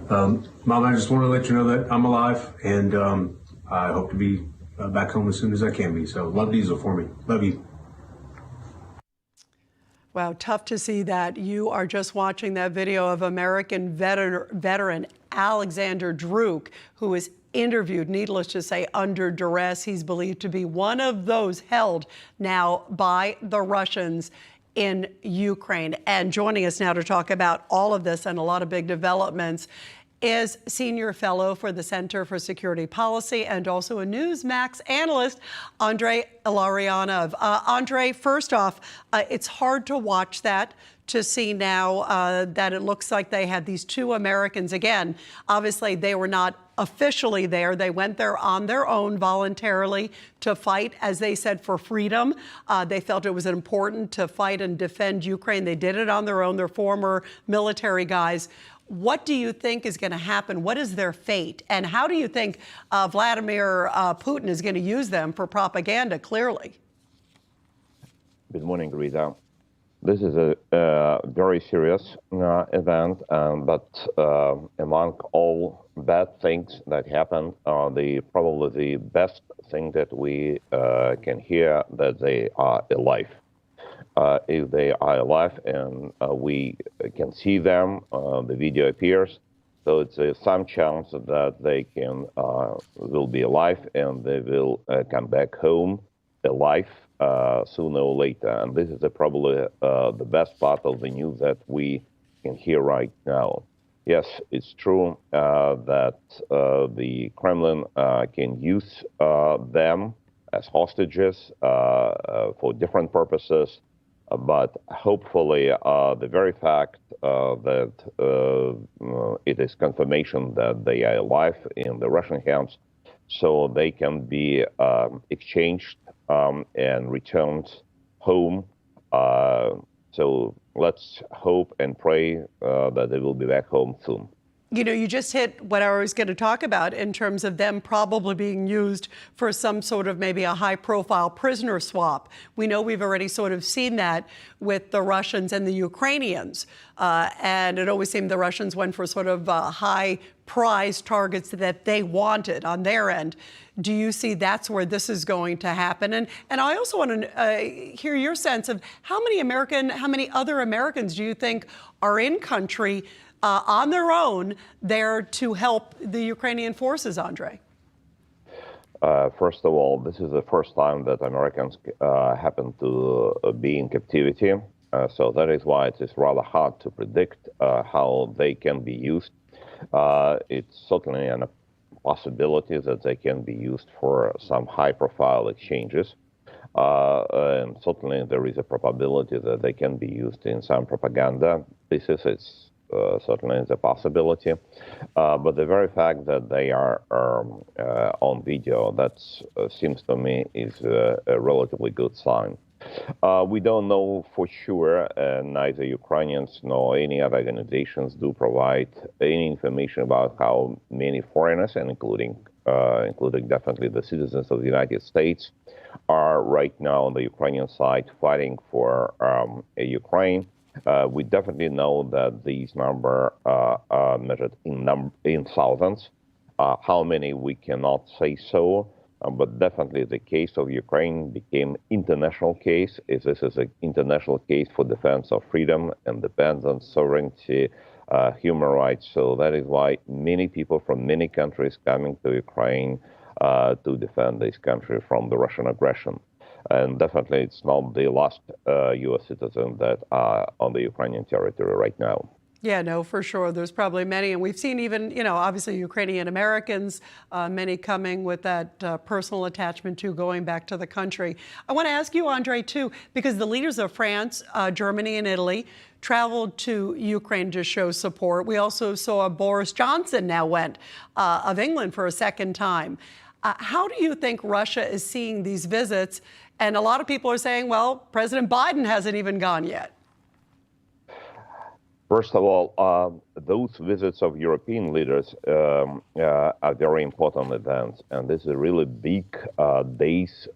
Mom, I just want to let you know that I'm alive, and I hope to be back home as soon as I can be. So love Diesel for me. Love you. Wow, tough to see that. You are just watching that video of American veteran Alexander Druk, who was interviewed, needless to say, under duress. He's believed to be one of those held now by the Russians in Ukraine. And joining us now to talk about all of this and a lot of big developments is senior fellow for the Center for Security Policy and also a Newsmax analyst, Andrei Illarionov. Andrei, first off, it's hard to watch that, to see now that it looks like they had these two Americans. Again, obviously they were not officially there. They went there on their own voluntarily to fight, as they said, for freedom. They felt it was important to fight and defend Ukraine. They did it on their own. They're former military guys. What do you think is going to happen? What is their fate? And how do you think Vladimir Putin is going to use them for propaganda, clearly? Good morning, Rita. This is a very serious event, but among all bad things that happened, probably the best thing that we can hear that they are alive. If they are alive and we can see them, the video appears, so it's some chance that they will be alive and they will come back home alive sooner or later. And this is probably the best part of the news that we can hear right now. Yes, it's true that the Kremlin can use them as hostages for different purposes. But hopefully, the very fact that it is confirmation that they are alive in the Russian hands, so they can be exchanged and returned home. So let's hope and pray that they will be back home soon. You know, you just hit what I was going to talk about in terms of them probably being used for some sort of maybe a high-profile prisoner swap. We know we've already sort of seen that with the Russians and the Ukrainians. And it always seemed the Russians went for sort of high-prize targets that they wanted on their end. Do you see that's where this is going to happen? And I also want to hear your sense of how many other Americans do you think are in country on their own there to help the Ukrainian forces, Andrei? First of all, this is the first time that Americans happen to be in captivity. So that is why it is rather hard to predict how they can be used. It's certainly a possibility that they can be used for some high-profile exchanges. And certainly there is a probability that they can be used in some propaganda pieces. Certainly is a possibility, but the very fact that they are on video, that seems to me is a relatively good sign. We don't know for sure, neither Ukrainians nor any other organizations do provide any information about how many foreigners, and including definitely the citizens of the United States, are right now on the Ukrainian side fighting for Ukraine. We definitely know that these numbers are measured in thousands. How many, we cannot say so, but definitely the case of Ukraine became international case. This is an international case for defense of freedom, independence, sovereignty, human rights. So that is why many people from many countries coming to Ukraine to defend this country from the Russian aggression. And definitely it's not the last U.S. citizen that are on the Ukrainian territory right now. Yeah, no, for sure. There's probably many. And we've seen even, you know, obviously Ukrainian Americans, many coming with that personal attachment to going back to the country. I want to ask you, Andrei, too, because the leaders of France, Germany, and Italy traveled to Ukraine to show support. We also saw Boris Johnson now went of England for a second time. How do you think Russia is seeing these visits? And a lot of people are saying, well, President Biden hasn't even gone yet. First of all, those visits of European leaders are very important events. And this is really big days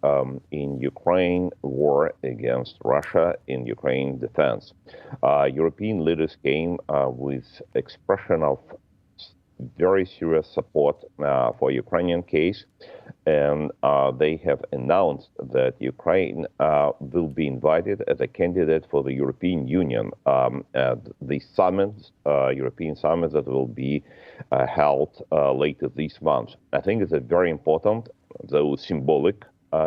in Ukraine war against Russia, in Ukraine defense. European leaders came with expression of very serious support for Ukrainian case, and they have announced that Ukraine will be invited as a candidate for the European Union at the European summit that will be held later this month. I think it's a very important, though symbolic,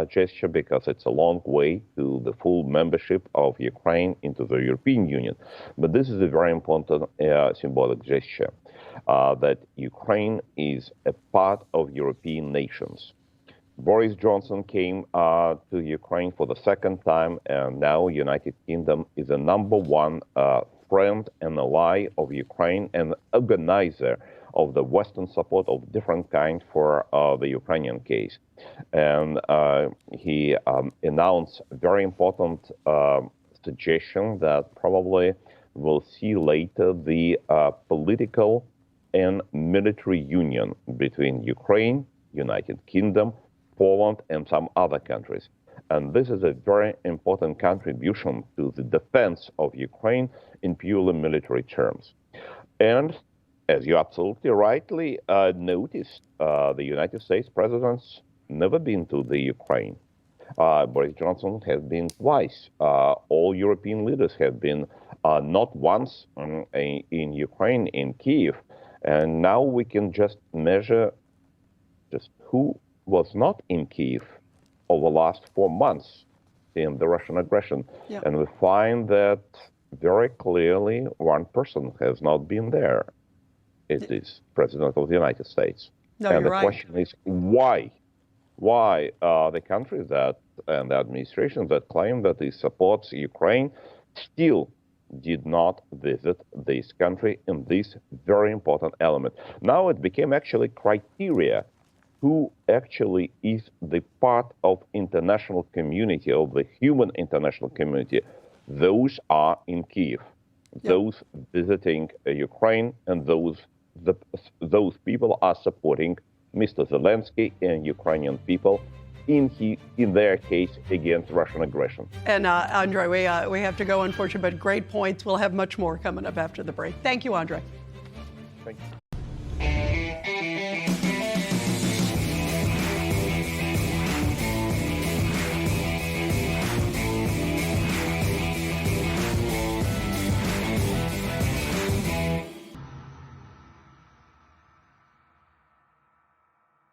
gesture, because it's a long way to the full membership of Ukraine into the European Union. But this is a very important symbolic gesture that Ukraine is a part of European nations. Boris Johnson came to Ukraine for the second time, and now United Kingdom is the number one friend and ally of Ukraine and organizer of the Western support of different kind for the Ukrainian case. And he announced a very important suggestion that probably we'll see later the political and military union between Ukraine, United Kingdom, Poland, and some other countries. And this is a very important contribution to the defense of Ukraine in purely military terms. And as you absolutely rightly noticed, the United States president's never been to the Ukraine. Boris Johnson has been twice. All European leaders have been not once in Ukraine, in Kyiv. And now we can just measure just who was not in Kyiv over the last 4 months in the Russian aggression. Yep. And we find that very clearly one person has not been there. It is President of the United States. No, and you're the right. question is why? Why the countries that and the administration that claim that it supports Ukraine still did not visit this country in this very important element. Now it became actually criteria who actually is the part of international community, of the human international community. Those are in Kyiv. Yep. Those visiting Ukraine, and those people are supporting Mr. Zelensky and Ukrainian people in their case against Russian aggression. And Andrei, we have to go, unfortunately, but great points. We'll have much more coming up after the break. Thank you, Andrei. Thank you.